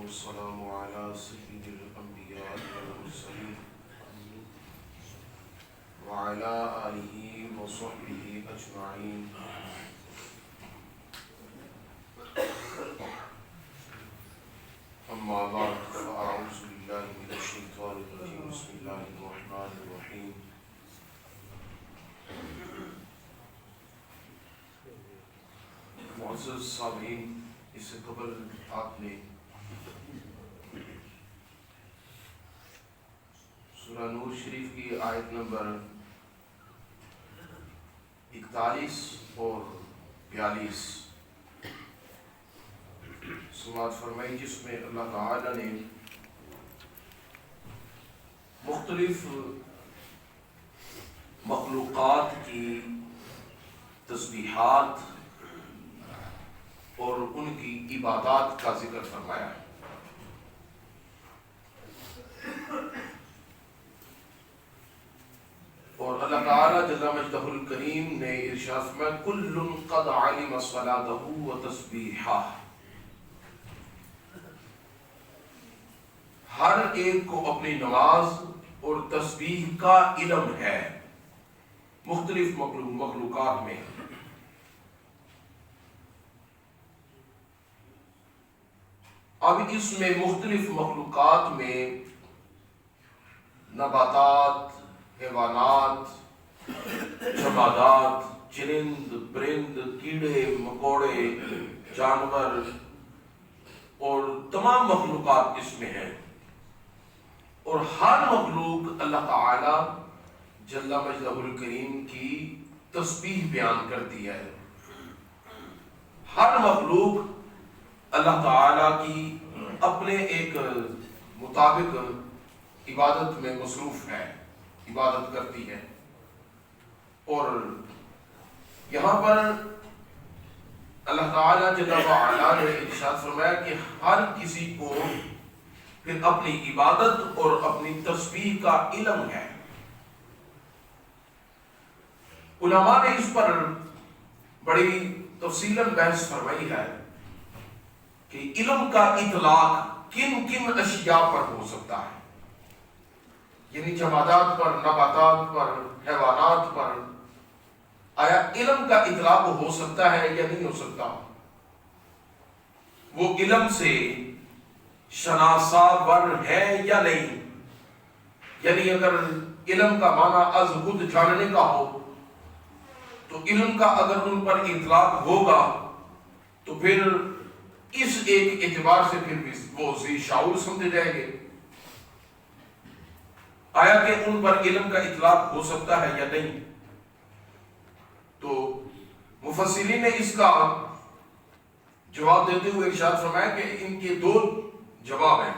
والسلام على سيد الأنبياء والمرسلين وعلى آله وصحبه أجمعين. أما بعد فأعوذ بالله من الشيطان الرجيم. بسم الله الرحمن الرحيم. معزز سامعین، اس سے قبل آپ نے سورہ نور شریف کی آیت نمبر 41 اور 42 سماعت فرمائی، جس میں اللہ تعالی نے مختلف مخلوقات کی تسبیحات اور ان کی عبادات کا ذکر فرمایا ہے. اور اللہ تعالی جل مجدہ الکریم نے ارشاد فرمایا کل قد علم صلاته وتسبیحہ، ہر ایک کو اپنی نماز اور تسبیح کا علم ہے مختلف مخلوقات میں. اب اس میں مختلف مخلوقات میں نباتات، حیوانات، جمادات، چرند پرند، کیڑے مکوڑے، جانور اور تمام مخلوقات اس میں ہیں. اور ہر مخلوق اللہ تعالی جل مجدہ الکریم کی تسبیح بیان کرتی ہے. ہر مخلوق اللہ تعالی کی اپنے ایک مطابق عبادت میں مصروف ہے، عبادت کرتی ہے. اور یہاں پر اللہ تعالی جل وعلا نے ارشاد فرمایا کہ ہر کسی کو پھر اپنی عبادت اور اپنی تسبیح کا علم ہے. علماء نے اس پر بڑی تفصیلاً بحث فرمائی ہے کہ علم کا اطلاق کن کن اشیاء پر ہو سکتا ہے، یعنی جمادات پر، نباتات پر، حیوانات پر. آیا علم کا اطلاق ہو سکتا ہے یا نہیں ہو سکتا؟ وہ علم سے شناساور ہے یا نہیں؟ یعنی اگر علم کا معنی از خود جاننے کا ہو تو علم کا اگر ان پر اطلاق ہوگا تو پھر اس ایک اعتبار سے پھر وہ ذی شعور سمجھے جائیں گے. آیا کہ ان پر علم کا اطلاق ہو سکتا ہے یا نہیں؟ تو مفسرین نے اس کا جواب دیتے ہوئے ارشاد فرمایا کہ ان کے دو جواب ہیں.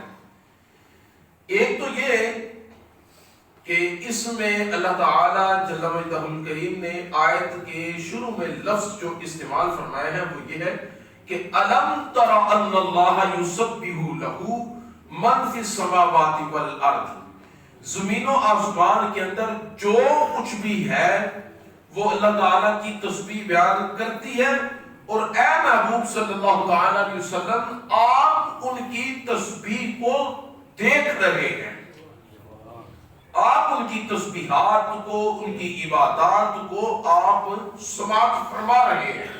ایک تو یہ کہ اس میں اللہ تعالی جل مجدہ الکریم نے آیت کے شروع میں لفظ جو استعمال فرمایا ہے وہ یہ ہے کہ الم تر ان اللہ یسبح لہ من فی السماوات والارض، زمین و آسمان کے اندر جو کچھ بھی ہے وہ اللہ تعالیٰ کی تسبیح بیان کرتی ہے. اور اے محبوب صلی اللہ تعالی علیہ وسلم، آپ ان کی تسبیح کو دیکھ رہے ہیں، آپ ان کی تسبیحات کو، ان کی عبادات کو آپ سماعت فرما رہے ہیں.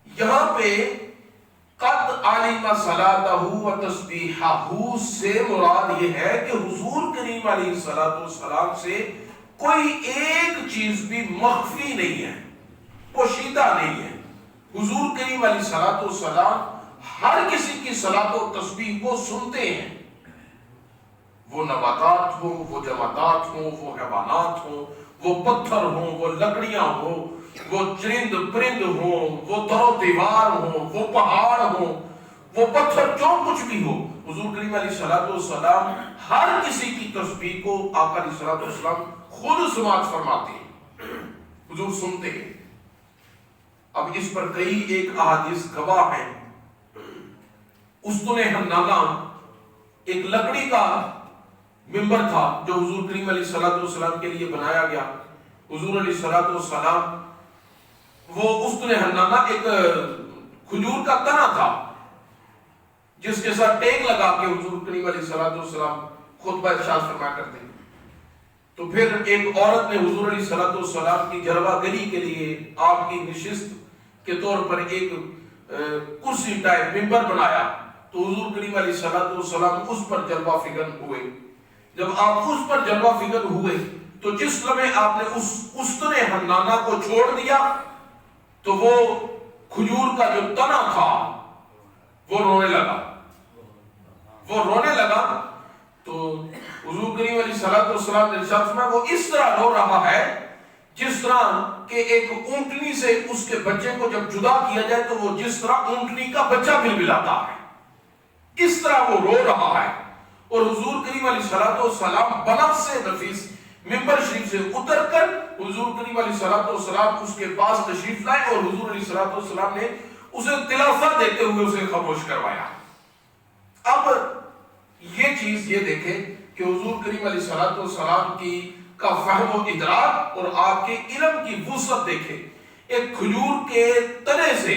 یہاں پہ قد علم صلاتہ و تسبیحہ سے مراد یہ ہے کہ حضور کریم علیہ السلام سے کوئی ایک چیز بھی مخفی نہیں ہے، پوشیدہ نہیں ہے. حضور کریم علیہ السلام ہر کسی کی صلاۃ و تسبیح کو سنتے ہیں، وہ نباتات ہوں، وہ جمادات ہوں، وہ حیوانات ہوں، وہ پتھر ہوں، وہ لکڑیاں ہوں، وہ چرند پرند ہوں، وہ در و دیوار ہوں، وہ پہاڑ ہوں، وہ پتھر، جو کچھ بھی ہو، حضور کریم علیہ السلام ہر کسی کی تسبیح کو آقا علیہ السلام خود سماعت فرماتے ہیں، حضور سنتے ہیں. اب اس پر کئی ایک احادیث گواہ ہیں. استن حنانہ ایک لکڑی کا ممبر تھا جو حضور کریم علیہ السلام کے لیے بنایا گیا. حضور علیہ السلام وہ استن حنانہ ایک کھجور کا تنا تھا جس کے ساتھ ٹیک لگا کے حضور کریم علیہ الصلوۃ والسلام خطبہ ارشاد فرمایا کرتے ہیں. تو پھر ایک عورت نے حضور علیہ الصلوۃ والسلام کی جلوہ گری کے لیے آپ کی نشست کے طور پر ایک کرسی ٹائپ ممبر بنایا. تو حضور کریم علیہ الصلوۃ والسلام اس پر جلوہ فکر ہوئے. جب آپ اس پر جلوہ فکر ہوئے تو جس لمحے آپ نے اس استن حنانہ کو چھوڑ دیا تو وہ کھجور کا جو تنا تھا وہ رونے لگا. تو حضور کریم علیہ الصلوۃ والسلام نے ارشاد فرمایا وہ اس طرح رو رہا ہے جس طرح کہ ایک اونٹنی سے اس کے بچے کو جب جدا کیا جائے تو وہ جس طرح اونٹنی کا بچہ بلبلاتا ہے اس طرح وہ رو رہا ہے. اور حضور کریم علیہ الصلوۃ والسلام بنفس نفیس ممبر شریف سے اتر کر حضور کریم علیہ الصلوۃ والسلام اس کے پاس تشریف لائے اور حضور علیہ الصلوۃ والسلام نے اسے دلاسا دیتے ہوئے اسے خاموش کروایا. اب یہ چیز یہ دیکھیں کہ حضور کریم علیہ الصلوۃ والسلام کا فہم و ادراک اور آپ کے علم کی وسعت دیکھیں. ایک کھجور کے تنے سے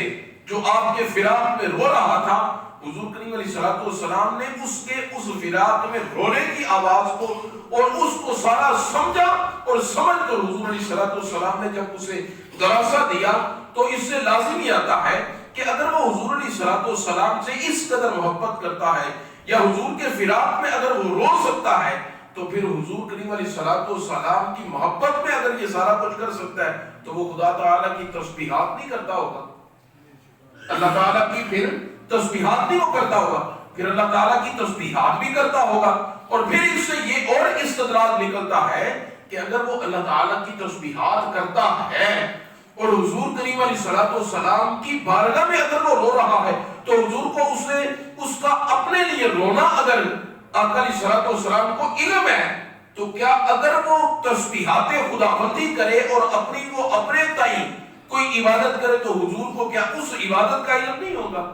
جو آپ کے فراق میں رو رہا تھا حضور کریم علیہ الصلوۃ والسلام نے اس فراق میں رونے کی آواز کو اور اس کو سارا سمجھا اور سمجھ کر حضور علیہ الصلوۃ والسلام نے جب اسے دلاسا دیا تو اس سے لازم ہی آتا ہے کہ اگر وہ حضور علیہ الصلوۃ والسلام سے اس قدر محبت کرتا ہے یا حضور کے فراق میں اگر وہ رو سکتا ہے تو پھر حضور کریم علیہ الصلوۃ والسلام کی محبت میں اگر یہ سارا کچھ کر سکتا ہے تو وہ خدا تعالیٰ کی تسبیحات نہیں کرتا ہوگا. اللہ تعالیٰ کی پھر تسبیحات نہیں وہ کرتا ہوگا, پھر اللہ تعالیٰ کی تسبیحات بھی کرتا ہوگا. اور پھر اس سے یہ اور استدلال نکلتا ہے کہ اگر وہ اللہ تعالیٰ کی تسبیحات کرتا ہے اور حضور کریم علیہ الصلوۃ والسلام کی بارگاہ میں اگر وہ رو رہا ہے تو حضور کو اس کا اپنے لیے رونا اگر آقا علیہ الصلوۃ والسلام کو علم ہے تو کیا اگر وہ تسبیحات خداوندی کرے اور اپنے تئیں کوئی عبادت کرے تو حضور کو کیا اس عبادت کا علم نہیں ہوگا؟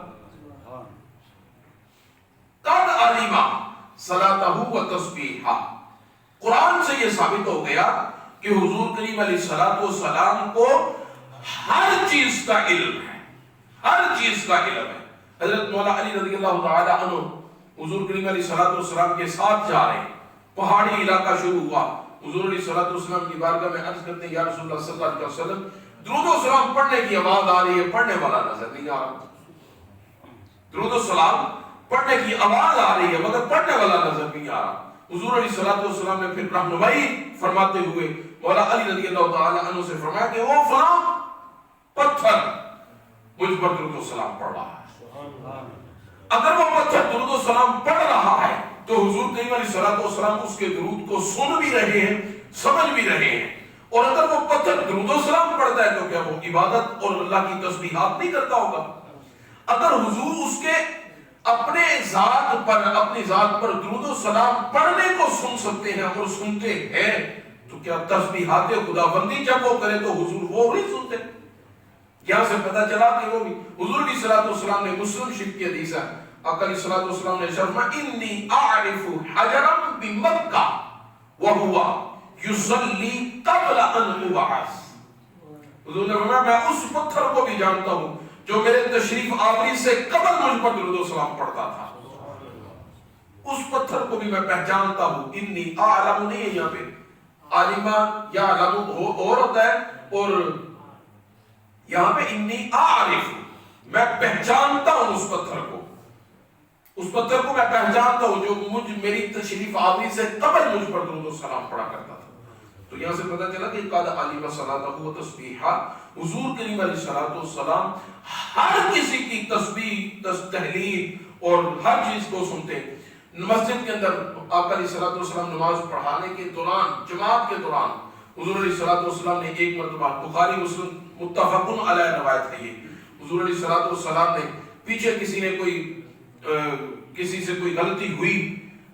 قد علم صلاتہ و تسبیحہ. قرآن سے یہ ثابت ہو گیا کہ حضور کریم علیہ الصلوۃ والسلام کو ہر چیز کا علم ہے, ہر چیز کا علم ہے. حضرت مولا علی رضی اللہ تعالی عنہ حضور کریم علیہ الصلوۃ والسلام کے ساتھ جا رہے ہیں, پہاڑی علاقہ شروع ہوا. حضور علیہ الصلوۃ والسلام کی بارگاہ میں عرض کرتے ہیں یا رسول اللہ صلی اللہ علیہ وسلم درود و سلام پڑھنے کی آواز آ رہی ہے, پڑھنے والا نظر نہیں آ رہا. درود و سلام پڑھنے کی آواز آ رہی ہے مگر پڑھنے والا نظر نہیں آ رہا. حضور علیہ الصلوۃ والسلام نے پھر رہنمائی فرماتے ہوئے مولا علی رضی اللہ تعالی عنہ سے فرمایا کہ وہ فلاں پتھر مجھ پر درود و سلام پڑھ رہا ہے. اگر وہ پتھر درود و سلام پڑھ رہا ہے تو حضور کریم علیہ الصلوۃ والسلام اس کے درود کو سن بھی رہے ہیں, سمجھ بھی رہے ہیں. اور اگر وہ پتھر درود و سلام پڑھتا ہے تو کیا وہ عبادت اور اللہ کی تسبیحات نہیں کرتا ہوگا؟ اگر حضور اس کے اپنے ذات پر درود و سلام پڑھنے کو سن سکتے ہیں اور سنتے ہیں تو کیا تسبیحات خداوندی جب وہ کرے تو حضور وہ نہیں سنتے؟ یہاں سے پتہ چلا کہ وہ بھی حضور علیہ الصلوۃ والسلام نے مسلم شریف کی حدیث ہے, آقا علیہ الصلوۃ والسلام نے فرمایا انی اعرف حجرا بمکہ وہو یصلی قبل ان ابعث. حضور نے فرمایا میں اس پتھر کو بھی جانتا ہوں جو میرے تشریف آوری سے قبل مجھ پر درود و سلام پڑھتا تھا. اس پتھر کو بھی میں پہچانتا ہوں. انی اعلم نہیں ہے یہاں پہ, عالمہ یا علم اور ہوتا ہے اور یہاں پہ انی اعرف میں پہچانتا ہوں اس پتھر کو میں پہچانتا ہوں جو میری تشریف آوری سے قبل مجھ پر درود و سلام پڑھا کرتا تھا. تو یہاں سے پتہ چلا کہ قد علم صلاتہ و تسبیحہ, حضور کریم علیہ الصلوۃ والسلام ہر کسی کی تسبیح تحلیل اور ہر چیز کو سنتے. مسجد کے اندر آقا علیہ الصلوۃ والسلام نماز پڑھانے کے دوران جماعت کے دوران حضور علیہ الصلوۃ والسلام نے ایک مرتبہ, بخاری مسلم متفق علیہ روایت ہے یہ, حضور علیہ الصلوۃ والسلام نے پیچھے کسی سے کوئی غلطی ہوئی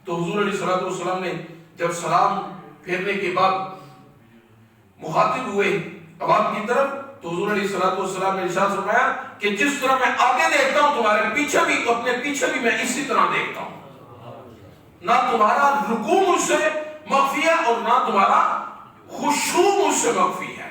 تو حضور علیہ الصلوۃ والسلام نے جب سلام پھیرنے کے بعد مخاطب ہوئے عوام کی طرف تو حضور علیہ الصلوۃ والسلام نے ارشاد فرمایا کہ جس طرح میں آگے دیکھتا ہوں تمہارے پیچھے بھی, اپنے پیچھے بھی میں اسی طرح دیکھتا ہوں. نہ تمہارا رکوع مجھ سے مخفی ہے اور نہ تمہارا خشوع مجھ سے مخفی ہے.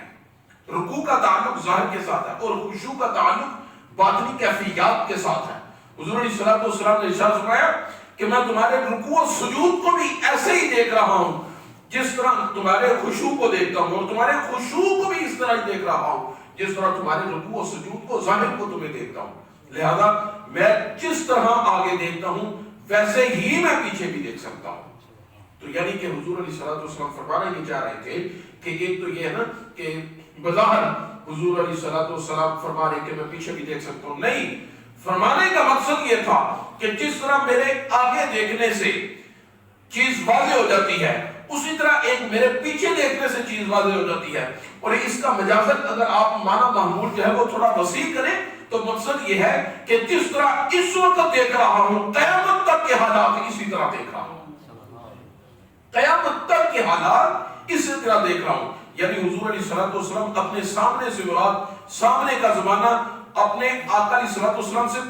رکوع کا تعلق ظاہر کے ساتھ ہے اور خشوع کا تعلق باطنی کیفیات کے ساتھ ہے. حضور علیہ السلام نے ارشاد فرمایا کہ میں تمہارے رکوع و سجود کو بھی ایسے ہی دیکھ رہا ہوں جس طرح تمہارے خشوع کو دیکھتا ہوں، اور تمہارے خشوع کو بھی اس طرح ہی دیکھ رہا ہوں جس طرح تمہارے رکوع و سجود کو، ظاہر کو تمہیں دیکھتا ہوں، لہذا میں جس طرح آگے دیکھتا ہوں ویسے ہی میں پیچھے بھی دیکھ سکتا ہوں۔ تو یعنی کہ حضور علیہ السلام فرمانا یہ چاہ رہے تھے کہ ایک تو یہ ہے نا کہ بظاہر حضور علیہ السلام فرما رہے کہ میں پیچھے بھی دیکھ سکتا ہوں، نہیں، فرمانے کا مقصد یہ تھا کہ جس طرح میرے آگے دیکھنے سے چیز واضح ہو جاتی ہے اسی طرح ایک میرے پیچھے دیکھنے سے چیز واضح ہو جاتی ہے۔ اور اس کا مجازت اگر آپ معنی محمول جو ہے وہ تھوڑا وسیع کریں تو مقصد یہ ہے کہ جس طرح اس وقت دیکھ رہا ہوں قیامت تک کے حالات اسی طرح دیکھ رہا ہوں، قیامت تک کے حالات اسی طرح دیکھ رہا ہوں۔ یعنی حضور علیہ السلام اپنے سامنے سے مراد سامنے کا زمانہ اپنے آقا علیہ السلام سے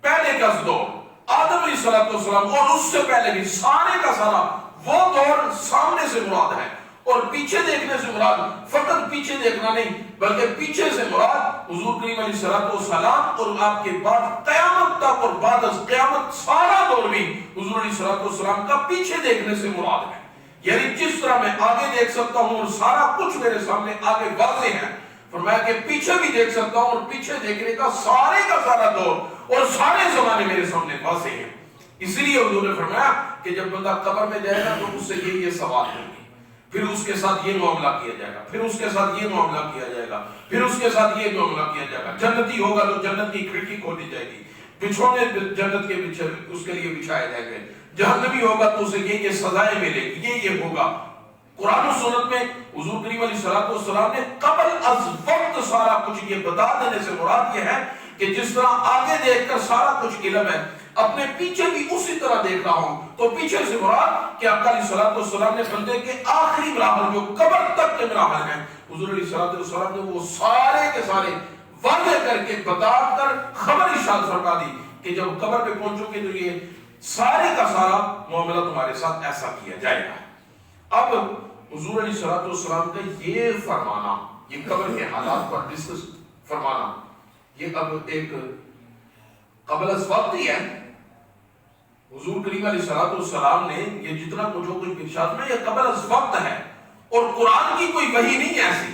پہلے کا دور، آدم علیہ السلام اور اس سے پہلے بھی سارے کا سارا وہ دور سامنے سے مراد ہے، اور پیچھے دیکھنے سے مراد فقط پیچھے دیکھنا نہیں بلکہ پیچھے سے مراد حضور کریم علیہ السلام اور آپ کے بعد قیامت تک اور بعد از قیامت سارا دور بھی حضور علیہ السلام کا پیچھے دیکھنے سے مراد ہے۔ یعنی جس طرح میں آگے دیکھ سکتا ہوں اور سارا کچھ میرے سامنے آگے واضح ہے، فرمایا کہ پیچھے بھی دیکھ سکتا ہوں اور پیچھے دیکھنے کا سارا دور اور سارے زمانے میرے سامنے واضح ہیں۔ اسی لیے حضور نے فرمایا کہ جب بندہ قبر میں جائے گا تو اس سے یہ سوال ہوں گے، پھر اس کے ساتھ یہ معاملہ کیا جائے گا، پھر اس کے ساتھ یہ معاملہ کیا جائے گا، پھر اس کے ساتھ یہ معاملہ کیا جائے گا۔ جنتی ہوگا تو جنت کی کھڑکی کھولی جائے گی، بچھونے جنت کے اس کے لیے بچھائے جائیں گے، جہنمی ہوگا تو اسے یہ سزائیں ملے گی، یہ ہوگا۔ قرآن و سنت میں حضور کریم علیہ السلام نے قبل از وقت سارا کچھ یہ بتا دینے سے مراد یہ ہے کہ جس طرح آگے دیکھ کر سارا کچھ علم ہے، اپنے پیچھے بھی اسی طرح دیکھ رہا ہوں۔ تو پیچھے سے مراد کہ آقا علیہ السلام نے بندے کے آخری مراحل جو قبر تک کے مراحل ہیں، حضور علیہ السلام نے وہ سارے کے سارے واضح کر کے بتا کر خبر ارشاد فرما دی کہ جب قبر پہ پہنچو گے تو یہ سارے کا سارا معاملہ تمہارے ساتھ ایسا کیا جائے گا۔ اب حضور علیہ السلام کا یہ فرمانا، یہ قبر کے حالات پر ڈسکس فرمانا، یہ اب ایک قبل از وقت ہی ہے۔ حضور کریم علیہ السلام نے یہ جتنا کچھ جو کوئی ارشاد میں یہ قبل از وقت ہے، اور قرآن کی کوئی وحی نہیں ہے ایسی،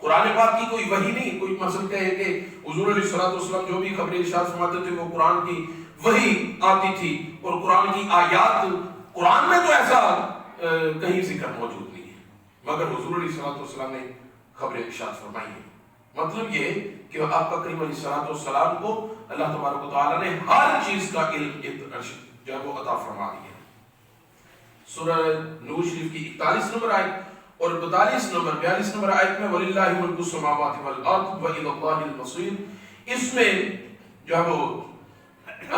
قرآن پاک کی کوئی وحی نہیں۔ کوئی مثلا کہے کہ حضور علیہ السلام جو بھی خبر ارشاد فرماتے تھے وہ قرآن کی وحی آتی تھی اور قرآن کی آیات، قرآن میں تو ایسا کہیں ذکر موجود نہیں ہے، مگر حضور علیہ السلام نے خبر ارشاد فرمائی ہے۔ مطلب یہ کہ آپ کا کریم علیہ السلام کو اللہ تبارک و تعالیٰ نے ہر چیز کا علم جو ہے وہ عطا فرما دیا۔ سورہ نور شریف کی 41 نمبر آیت اور 42 نمبر آیت میں وَلِلَّهِ مُلْكُ السَّمَاوَاتِ وَالْأَرْضِ وَإِلَى اللَّهِ الْمَصِيرُ، اس میں جو ہے وہ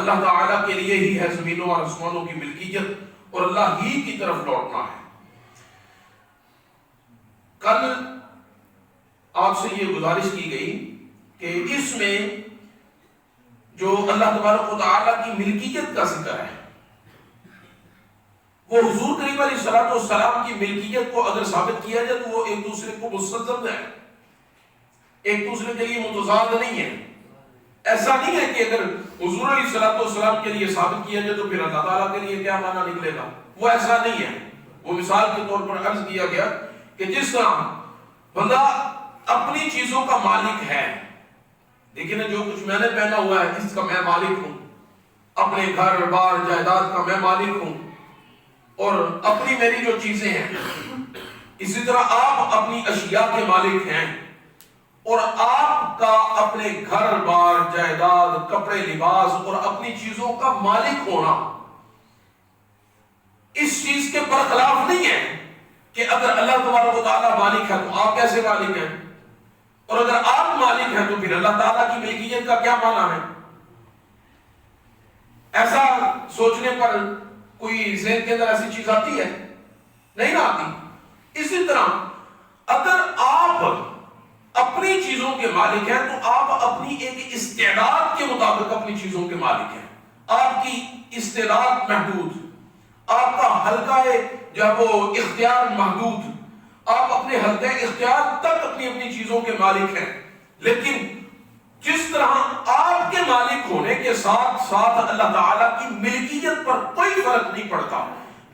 اللہ تعالیٰ کے لیے ہی ہے زمینوں اور آسمانوں کی ملکیت اور اللہ ہی کی طرف لوٹنا ہے۔ کل آپ سے یہ گزارش کی گئی کہ اس میں جو اللہ تبارک و تعالیٰ کی ملکیت کا ذکر ہے، وہ حضور کریم علیہ السلام کی ملکیت کو اگر ثابت کیا جائے تو وہ ایک دوسرے کو مستلزم ہے، ایک دوسرے کے لیے متضاد نہیں ہے۔ ایسا نہیں ہے کہ اگر حضور علیہ السلام کے لیے ثابت کیا جائے تو پھر اللہ تعالیٰ کے لیے کیا معنی نکلے گا، وہ ایسا نہیں ہے۔ وہ مثال کے طور پر عرض کیا گیا کہ جس طرح بندہ اپنی چیزوں کا مالک ہے، لیکن جو کچھ میں نے پہنا ہوا ہے اس کا میں مالک ہوں، اپنے گھر بار جائیداد کا میں مالک ہوں اور اپنی میری جو چیزیں ہیں، اسی طرح آپ اپنی اشیاء کے مالک ہیں اور آپ کا اپنے گھر بار جائیداد کپڑے لباس اور اپنی چیزوں کا مالک ہونا اس چیز کے برخلاف نہیں ہے کہ اگر اللہ تبارک و تعالیٰ مالک ہے تو آپ کیسے مالک ہیں، اور اگر آپ مالک ہیں تو پھر اللہ تعالیٰ کی ملکیت کا کیا معنی ہے۔ ایسا سوچنے پر کوئی ذہن کے اندر ایسی چیز آتی ہے؟ نہیں آتی۔ اسی طرح اگر آپ اپنی چیزوں کے مالک ہیں تو آپ اپنی ایک استعداد کے مطابق اپنی چیزوں کے مالک ہیں۔ آپ کی استعداد محدود، آپ کا حلقہ جو ہے وہ اختیار محدود، آپ اپنے حلقہ اختیار تک اپنی چیزوں کے مالک ہیں، لیکن جس طرح آپ کے مالک ہونے کے ساتھ ساتھ اللہ تعالیٰ کی ملکیت پر کوئی فرق نہیں پڑتا،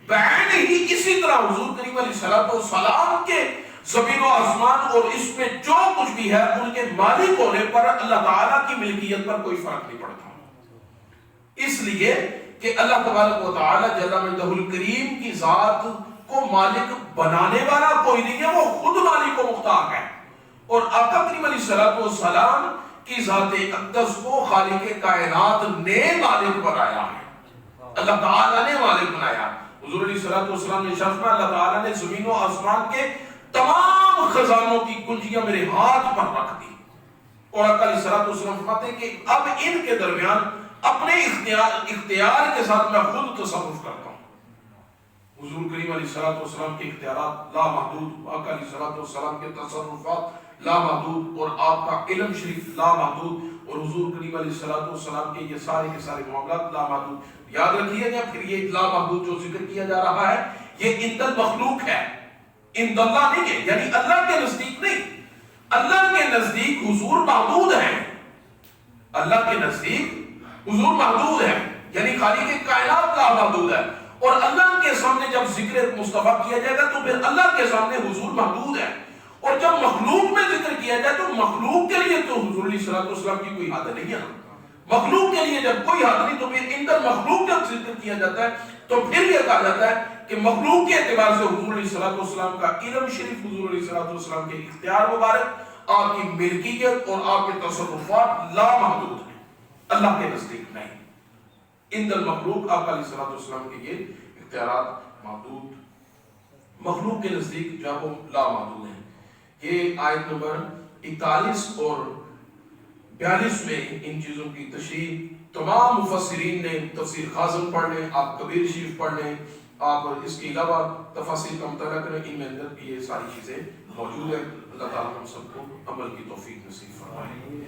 بعین ہی اسی طرح حضور کریم علیہ السلام کے زمین و آسمان اور اس میں جو کچھ بھی ہے ان کے مالک ہونے پر اللہ تعالیٰ کی ملکیت پر کوئی فرق نہیں پڑتا، اس لیے کہ اللہ تبارک و تعالیٰ جل مجدہ الکریم کی ذات کو مالک بنانے والا کوئی نہیں ہے، وہ خود مالک و مختار ہے، اور آقا کریم علیہ السلام کی ذات اقدس کو خالق کائنات نے مالک بنایا ہے، اللہ تعالیٰ نے مالک بنایا۔ حضور علیہ السلام نے ارشاد فرمایا اللہ تعالیٰ نے زمین و آسمان کے تمام خزانوں کی کنجیاں میرے ہاتھ پر رکھ دی، اور آقا علیہ السلام فرماتے ہیں کہ اب ان کے درمیان اپنے اختیار کے ساتھ میں خود تصرف کرتا ہوں۔ حضور کریم علیہ السلام کے اختیارات لامحدود، آقا علیہ السلام کے تصرفات لامحدود، اور آپ کا علم شریف لامحدود، اور حضور کریم علیہ السلام کے یہ سارے معاملات لامحدود۔ یاد رکھیے گا پھر یہ لامحدود جو ذکر کیا جا رہا ہے یہ عند المخلوق ہے، عند اللہ نہیں ہے، یعنی اللہ کے نزدیک نہیں، اللہ کے نزدیک حضور محدود ہیں، اللہ کے نزدیک حضور محدود ہے، یعنی خالق کائنات لامحدود ہے، اور اللہ کے سامنے جب ذکر مصطفیٰ کیا جائے گا تو پھر اللہ کے سامنے حضور محدود ہے، اور جب مخلوق میں ذکر کیا جائے تو مخلوق کے لیے تو حضور علیہ السلام کی کوئی حد نہیں ہے نا، مخلوق کے لیے جب کوئی حد نہیں تو پھر اندر مخلوق جب ذکر کیا جاتا ہے تو پھر یہ کہا جاتا ہے کہ مخلوق کے اعتبار سے حضور علیہ السلام کا علم شریف، حضور علیہ السلام کے اختیار مبارک، آپ کی ملکیت اور آپ کے تصرفات لامحدود ہیں، اللہ کے نزدیک نہیں، عند المخلوق آقا علیہ السلام کے یہ اختیارات محدود، مخلوق کے نزدیک جو وہ لامحدود ہیں۔ یہ آیت نمبر 41 اور 42 میں ان چیزوں کی تشریح تمام مفسرین نے، تفسیر خازن پڑھ لیں، آپ کبیر شریف پڑھ لیں، آپ اس کے علاوہ تفاسیر کا مطالعہ کریں، ان میں اندر یہ ساری چیزیں موجود ہیں۔ اللہ تعالیٰ ہم سب کو عمل کی توفیق نصیب فرمائے۔